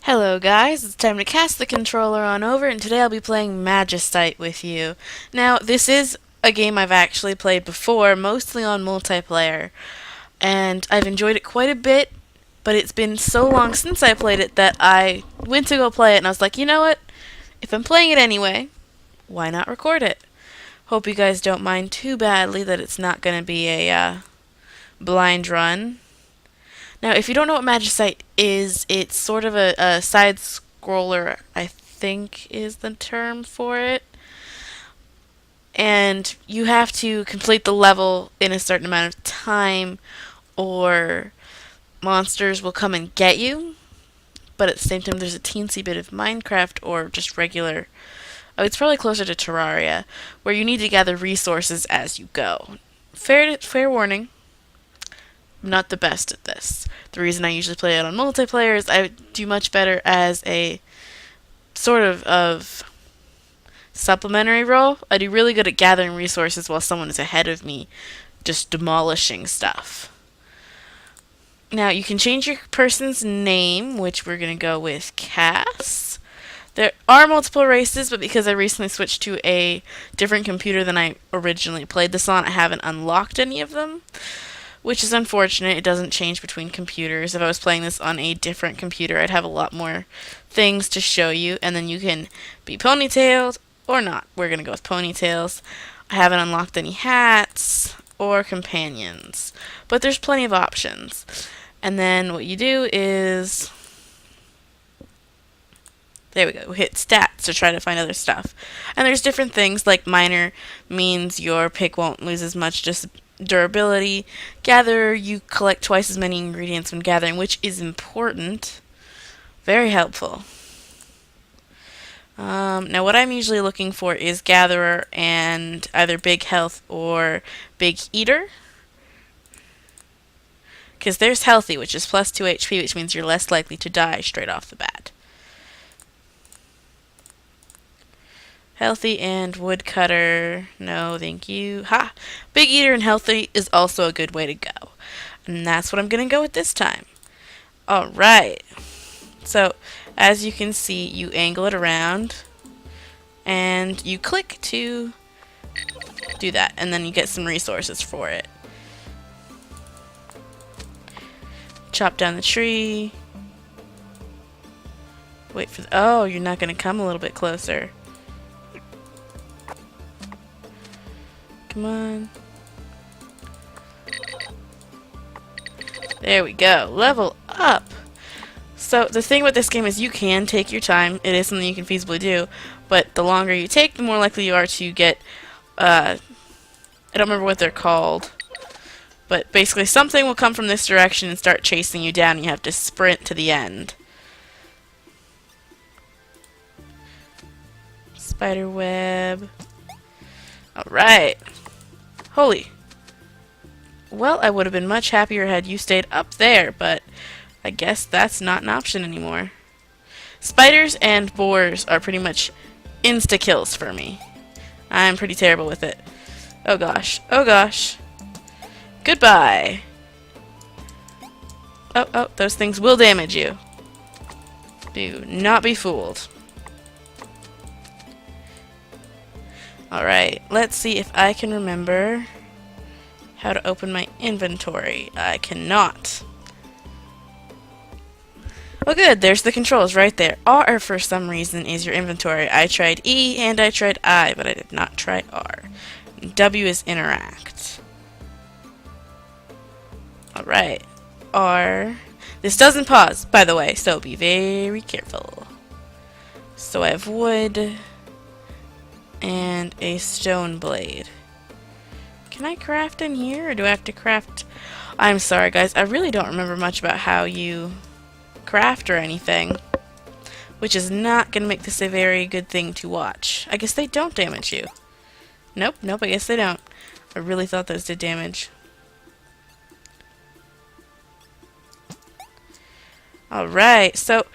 Hello guys, it's time to cast the controller on over, and today I'll be playing Magicite with you. Now, this is a game I've actually played before, mostly on multiplayer, and I've enjoyed it quite a bit, but it's been so long since I played it that I went to go play it, and I was like, you know what? If I'm playing it anyway, why not record it? Hope you guys don't mind too badly that it's not going to be a blind run. Now, if you don't know what Magicite is, it's sort of a side scroller, I think is the term for it. And you have to complete the level in a certain amount of time, or monsters will come and get you. But at the same time, there's a teensy bit of Minecraft or just regular. Oh, it's probably closer to Terraria, where you need to gather resources as you go. Fair warning, I'm not the best at this. The reason I usually play it on multiplayer is I do much better as a sort of supplementary role. I do really good at gathering resources while someone is ahead of me, just demolishing stuff. Now, you can change your person's name, which we're going to go with CASS. There are multiple races, but because I recently switched to a different computer than I originally played this on, I haven't unlocked any of them, which is unfortunate. It doesn't change between computers. If I was playing this on a different computer, I'd have a lot more things to show you, and then you can be ponytailed or not. We're going to go with ponytails. I haven't unlocked any hats or companions, but there's plenty of options. And then what you do is, there we go, hit stats to try to find other stuff. And there's different things, like minor means your pick won't lose as much just durability. Gather, you collect twice as many ingredients when gathering, which is important. Very helpful. Now what I'm usually looking for is Gatherer and either Big Health or Big Eater. Because there's Healthy, which is plus 2 HP, which means you're less likely to die straight off the bat. Healthy and Woodcutter, no thank you. Ha! Big Eater and Healthy is also a good way to go. And that's what I'm going to go with this time. Alright. So, as you can see, you angle it around, and you click to do that, and then you get some resources for it. Chop down the tree. Wait for oh, you're not going to come a little bit closer. Come on. There we go. Level up. So the thing with this game is you can take your time. It is something you can feasibly do, but the longer you take, the more likely you are to get, I don't remember what they're called, but basically something will come from this direction and start chasing you down, and you have to sprint to the end. Spider web. Alright. Holy. Well, I would have been much happier had you stayed up there, but I guess that's not an option anymore. Spiders and boars are pretty much insta-kills for me. I'm pretty terrible with it. Oh gosh. Oh gosh. Goodbye. Oh, those things will damage you. Do not be fooled. Alright, let's see if I can remember how to open my inventory. I cannot. Well, good, there's the controls right there. R, for some reason, is your inventory. I tried E and I tried I, but I did not try R. W is interact. Alright, R. This doesn't pause, by the way, so be very careful. So I have wood and a stone blade. Can I craft in here, or do I have to craft? I'm sorry guys, I really don't remember much about how you craft or anything, which is not going to make this a very good thing to watch. I guess they don't damage you. Nope, I guess they don't. I really thought those did damage. Alright, so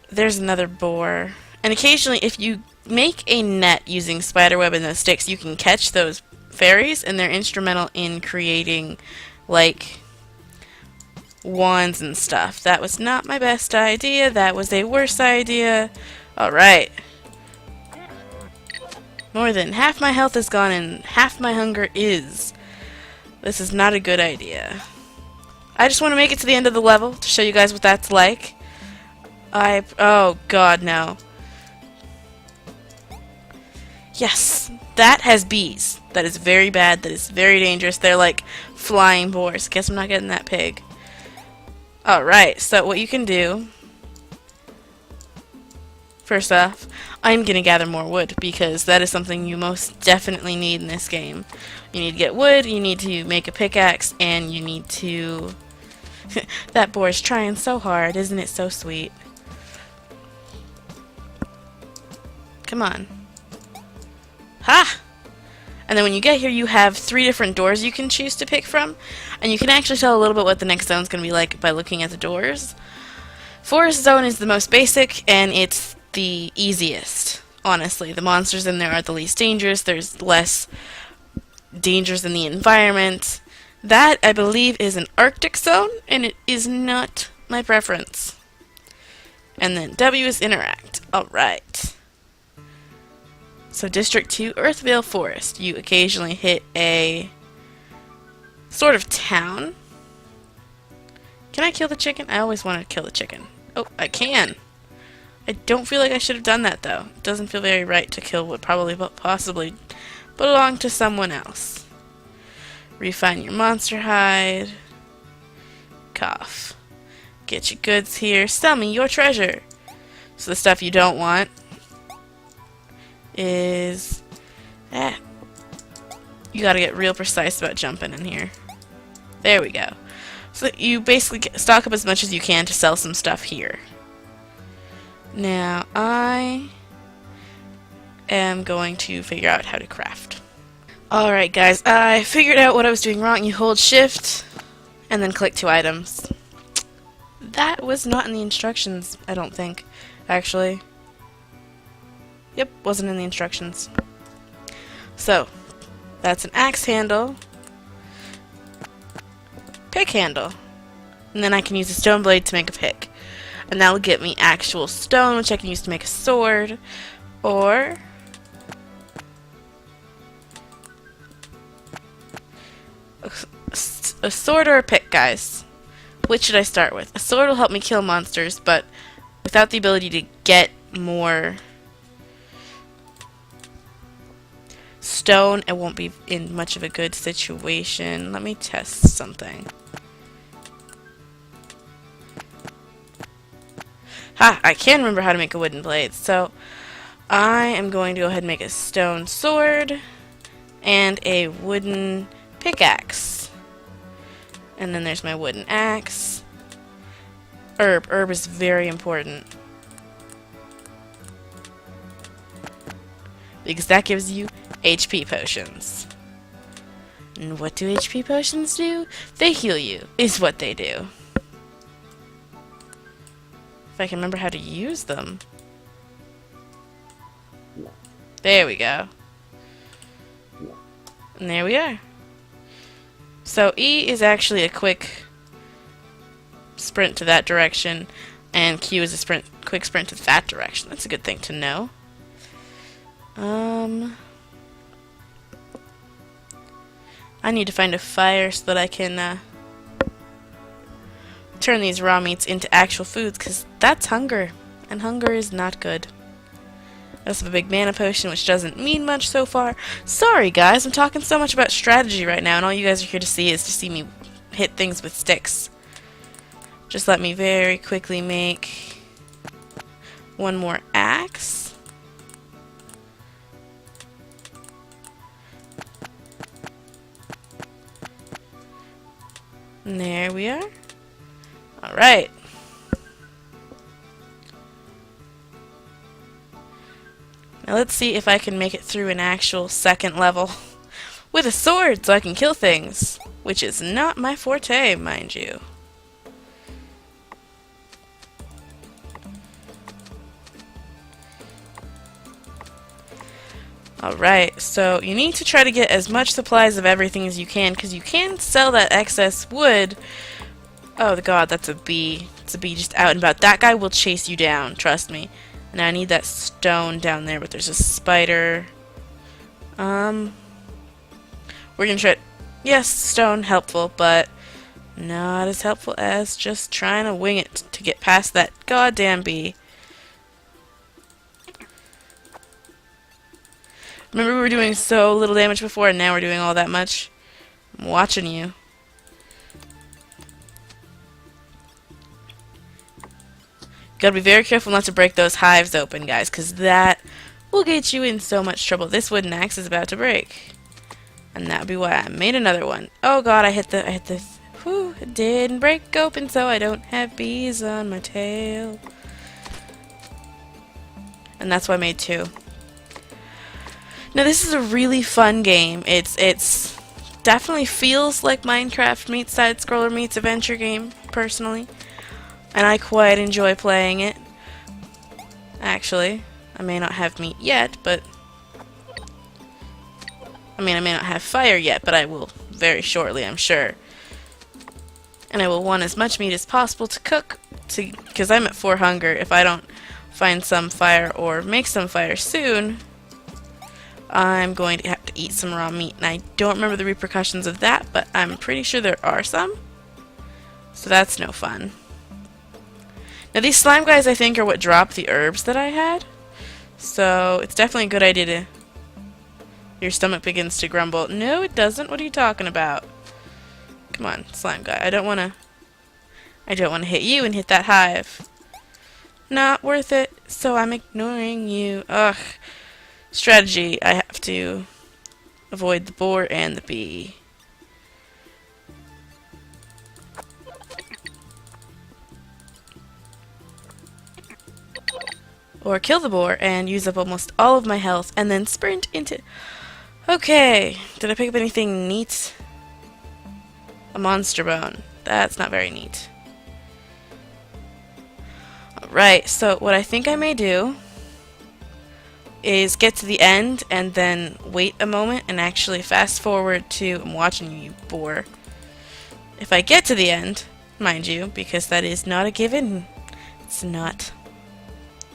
there's another boar. And occasionally, if you make a net using spiderweb and those sticks, you can catch those fairies, and they're instrumental in creating, like, wands and stuff. That was not my best idea. That was a worse idea. Alright. More than half my health is gone and half my hunger is. This is not a good idea. I just want to make it to the end of the level to show you guys what that's like. Oh god, no. Yes, that has bees. That is very bad. That is very dangerous. They're like flying boars. Guess I'm not getting that pig. Alright, so what you can do, first off, I'm gonna gather more wood because that is something you most definitely need in this game. You need to get wood, you need to make a pickaxe, and you need to... That boar's trying so hard, isn't it so sweet? Come on. Ha! And then when you get here, you have 3 different doors you can choose to pick from, and you can actually tell a little bit what the next zone's going to be like by looking at the doors. Forest zone is the most basic, and it's the easiest, honestly. The monsters in there are the least dangerous, there's less dangers in the environment. That, I believe, is an Arctic zone, and it is not my preference. And then W is interact. Alright. So District 2, Earthvale Forest. You occasionally hit a sort of town. Can I kill the chicken? I always wanted to kill the chicken. Oh, I can. I don't feel like I should have done that, though. It doesn't feel very right to kill what probably possibly belonged to someone else. Refine your monster hide. Cough. Get your goods here. Sell me your treasure. So the stuff you don't want is... You gotta get real precise about jumping in here. There we go. So you basically stock up as much as you can to sell some stuff here. Now, I am going to figure out how to craft. Alright guys, I figured out what I was doing wrong. You hold shift and then click 2 items. That was not in the instructions, I don't think, actually. Yep, wasn't in the instructions. So, that's an axe handle, pick handle, and then I can use a stone blade to make a pick. And that'll get me actual stone, which I can use to make a sword, or a sword or a pick, guys. Which should I start with? A sword will help me kill monsters, but without the ability to get more stone, it won't be in much of a good situation. Let me test something. Ha! I can remember how to make a wooden blade, so I am going to go ahead and make a stone sword and a wooden pickaxe. And then there's my wooden axe. Herb. Herb is very important, because that gives you HP potions. And what do HP potions do? They heal you, is what they do. If I can remember how to use them. There we go. And there we are. So E is actually a quick sprint to that direction, and Q is a quick sprint to that direction. That's a good thing to know. I need to find a fire so that I can turn these raw meats into actual foods, because that's hunger, and hunger is not good. I also have a big mana potion, which doesn't mean much so far. Sorry guys, I'm talking so much about strategy right now, and all you guys are here to see is to see me hit things with sticks. Just let me very quickly make one more axe. And there we are. Alright. Now let's see if I can make it through an actual second level with a sword so I can kill things, which is not my forte, mind you. Alright, so you need to try to get as much supplies of everything as you can, because you can sell that excess wood Oh, the god, that's a bee. It's a bee just out and about. That guy will chase you down, trust me. Now I need that stone down there, but there's a spider. We're gonna try. Yes, stone, helpful, but not as helpful as just trying to wing it to get past that goddamn bee. Remember we were doing so little damage before, and now we're doing all that much? I'm watching you. Gotta be very careful not to break those hives open, guys, because that will get you in so much trouble. This wooden axe is about to break. And that would be why I made another one. Oh god, I hit the, whew, it didn't break open, so I don't have bees on my tail. And that's why I made two. Now this is a really fun game. It's definitely feels like Minecraft meets side-scroller meets adventure game, personally. And I quite enjoy playing it. Actually, I may not have meat yet, but I may not have fire yet, but I will very shortly, I'm sure. And I will want as much meat as possible to cook, because I'm at 4 hunger. If I don't find some fire or make some fire soon, I'm going to have to eat some raw meat. And I don't remember the repercussions of that, but I'm pretty sure there are some. So that's no fun. Now these slime guys, I think, are what dropped the herbs that I had. So it's definitely a good idea to... Your stomach begins to grumble. No, it doesn't. What are you talking about? Come on, slime guy. I don't want to hit you and hit that hive. Not worth it. So I'm ignoring you. Ugh. Strategy. I have to avoid the boar and the bee. Or kill the boar and use up almost all of my health and then sprint into... Okay, did I pick up anything neat? A monster bone. That's not very neat. Alright, so what I think I may do is get to the end and then wait a moment and actually fast forward to... I'm watching you, you boar. If I get to the end, mind you, because that is not a given. It's not.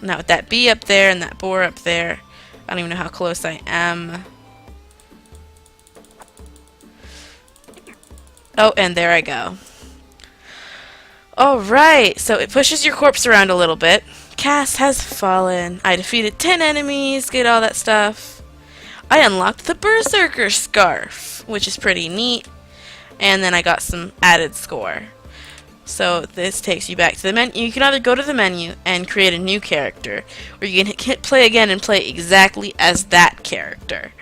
Now with that bee up there and that boar up there, I don't even know how close I am. Oh, and there I go. Alright, so it pushes your corpse around a little bit. CASS has fallen. I defeated 10 enemies, get all that stuff. I unlocked the Berserker Scarf, which is pretty neat. And then I got some added score. So this takes you back to the menu. You can either go to the menu and create a new character, or you can hit play again and play exactly as that character.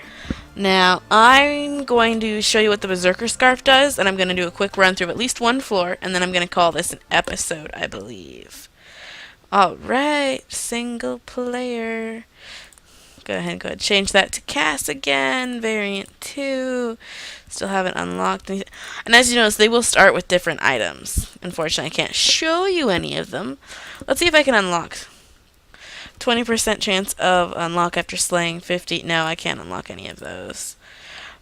Now, I'm going to show you what the Berserker Scarf does, and I'm going to do a quick run through of at least one floor, and then I'm going to call this an episode, I believe. Alright, single player. Go ahead, change that to CASS again, variant 2. Still haven't unlocked anything. And as you notice, they will start with different items. Unfortunately, I can't show you any of them. Let's see if I can unlock. 20% chance of unlock after slaying 50. No, I can't unlock any of those.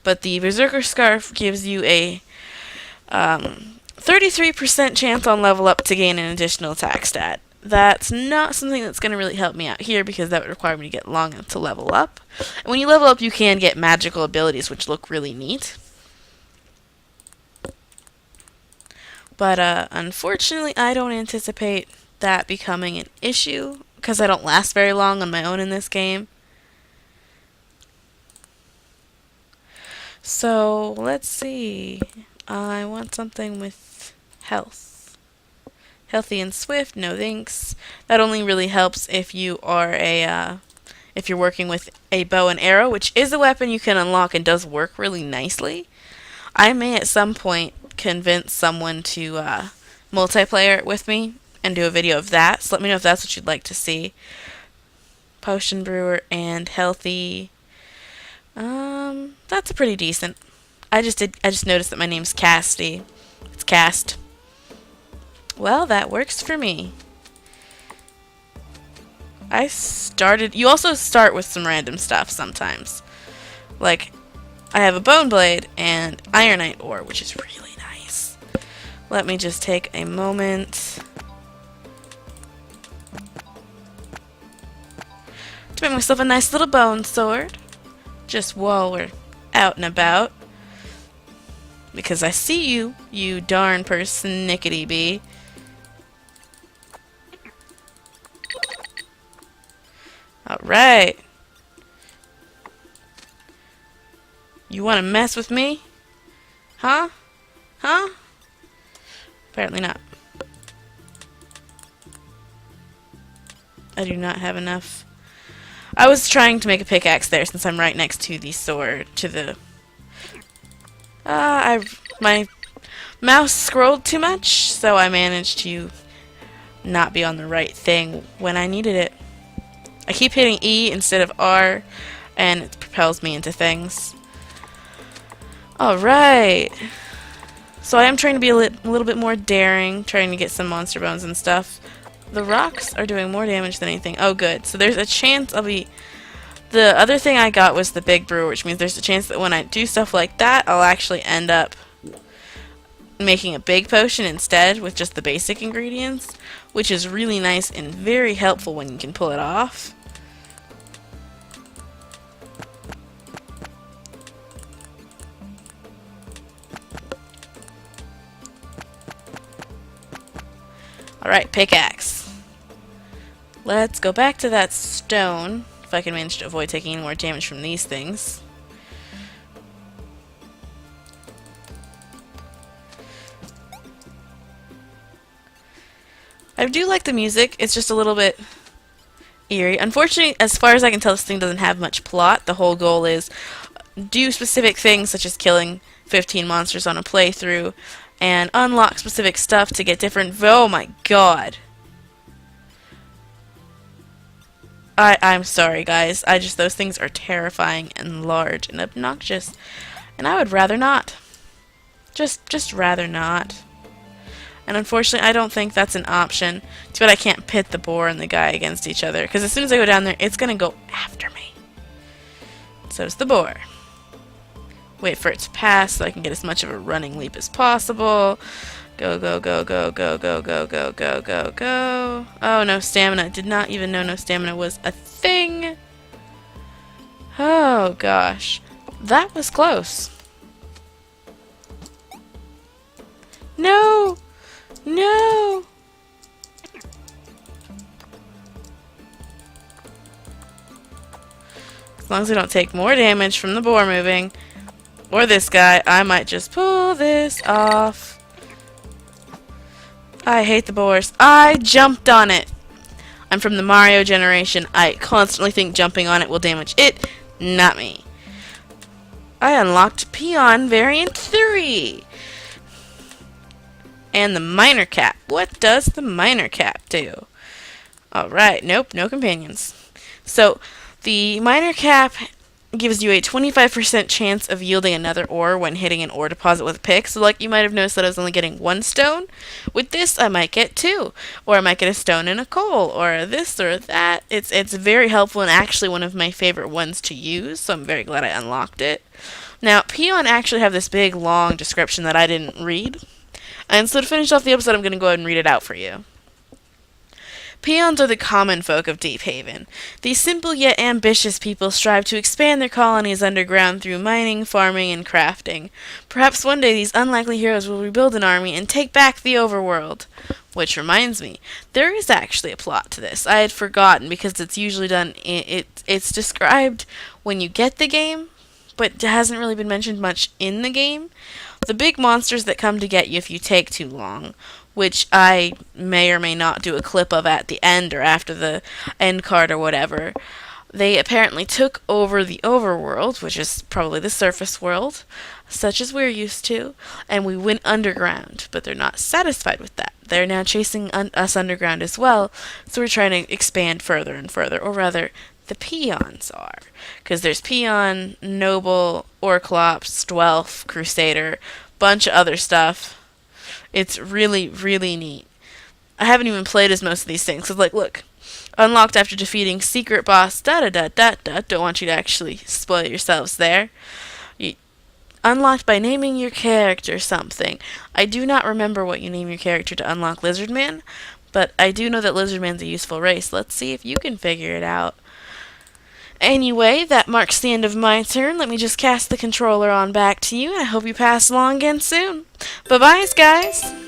But the Berserker Scarf gives you a 33% chance on level up to gain an additional attack stat. That's not something that's going to really help me out here because that would require me to get long enough to level up. And when you level up, you can get magical abilities, which look really neat. But unfortunately, I don't anticipate that becoming an issue because I don't last very long on my own in this game. So, let's see. I want something with health. Healthy and swift, no thanks. That only really helps if you are if you're working with a bow and arrow, which is a weapon you can unlock and does work really nicely. I may at some point convince someone to multiplayer it with me and do a video of that. So let me know if that's what you'd like to see. Potion brewer and healthy. That's pretty decent. I just noticed that my name's Casty. It's Cast. Well, that works for me. You also start with some random stuff sometimes. Like, I have a bone blade and ironite ore, which is really nice. Let me just take a moment to make myself a nice little bone sword, just while we're out and about. Because I see you, you darn persnickety bee. Alright. You wanna mess with me? Huh? Huh? Apparently not. I do not have enough. I was trying to make a pickaxe there since I'm right next to the sword, to the... my mouse scrolled too much, so I managed to not be on the right thing when I needed it. I keep hitting E instead of R, and it propels me into things. Alright. So I am trying to be a little bit more daring, trying to get some monster bones and stuff. The rocks are doing more damage than anything. Oh, good. So there's a chance I'll be... The other thing I got was the big brewer, which means there's a chance that when I do stuff like that, I'll actually end up making a big potion instead with just the basic ingredients, which is really nice and very helpful when you can pull it off. Alright, pickaxe. Let's go back to that stone, if I can manage to avoid taking any more damage from these things. I do like the music, it's just a little bit eerie. Unfortunately, as far as I can tell, this thing doesn't have much plot. The whole goal is do specific things, such as killing 15 monsters on a playthrough, and unlock specific stuff to get different... Oh my god. I'm sorry, guys. Those things are terrifying and large and obnoxious. And I would rather not. Just rather not. And unfortunately, I don't think that's an option. Too bad I can't pit the boar and the guy against each other, because as soon as I go down there, it's gonna go after me. So's the boar. Wait for it to pass so I can get as much of a running leap as possible. Go, go, go, go, go, go, go, go, go, go, go. Oh, no stamina. Did not even know no stamina was a thing. Oh, gosh. That was close. No! No! As long as I don't take more damage from the boar moving, or this guy, I might just pull this off. I hate the boars. I jumped on it. I'm from the Mario generation. I constantly think jumping on it will damage it, not me. I unlocked Peon Variant 3. And the Minor Cap. What does the Minor Cap do? Alright, nope, no companions. So, the Minor Cap gives you a 25% chance of yielding another ore when hitting an ore deposit with a pick. So like you might have noticed that I was only getting one stone. With this I might get two. Or I might get a stone and a coal. Or this or that. It's very helpful and actually one of my favorite ones to use. So I'm very glad I unlocked it. Now, Peon actually have this big long description that I didn't read. And so to finish off the episode, I'm going to go ahead and read it out for you. Peons are the common folk of Deep Haven. These simple yet ambitious people strive to expand their colonies underground through mining, farming, and crafting. Perhaps one day these unlikely heroes will rebuild an army and take back the overworld. Which reminds me, there is actually a plot to this. I had forgotten because it's usually done, it's described when you get the game, but it hasn't really been mentioned much in the game. The big monsters that come to get you if you take too long, which I may or may not do a clip of at the end or after the end card or whatever. They apparently took over the overworld, which is probably the surface world, such as we're used to, and we went underground, but they're not satisfied with that. They're now chasing us underground as well, so we're trying to expand further and further, or rather, the peons are. Because there's Peon, Noble, Orclops, Dwelf, Crusader, bunch of other stuff. It's really, really neat. I haven't even played as most of these things. Cause like, look, unlocked after defeating secret boss. Da da da da da. Don't want you to actually spoil yourselves there. unlocked by naming your character something. I do not remember what you name your character to unlock Lizardman, but I do know that Lizardman's a useful race. Let's see if you can figure it out. Anyway, that marks the end of my turn. Let me just cast the controller on back to you, and I hope you pass along again soon. Bye-bye, guys!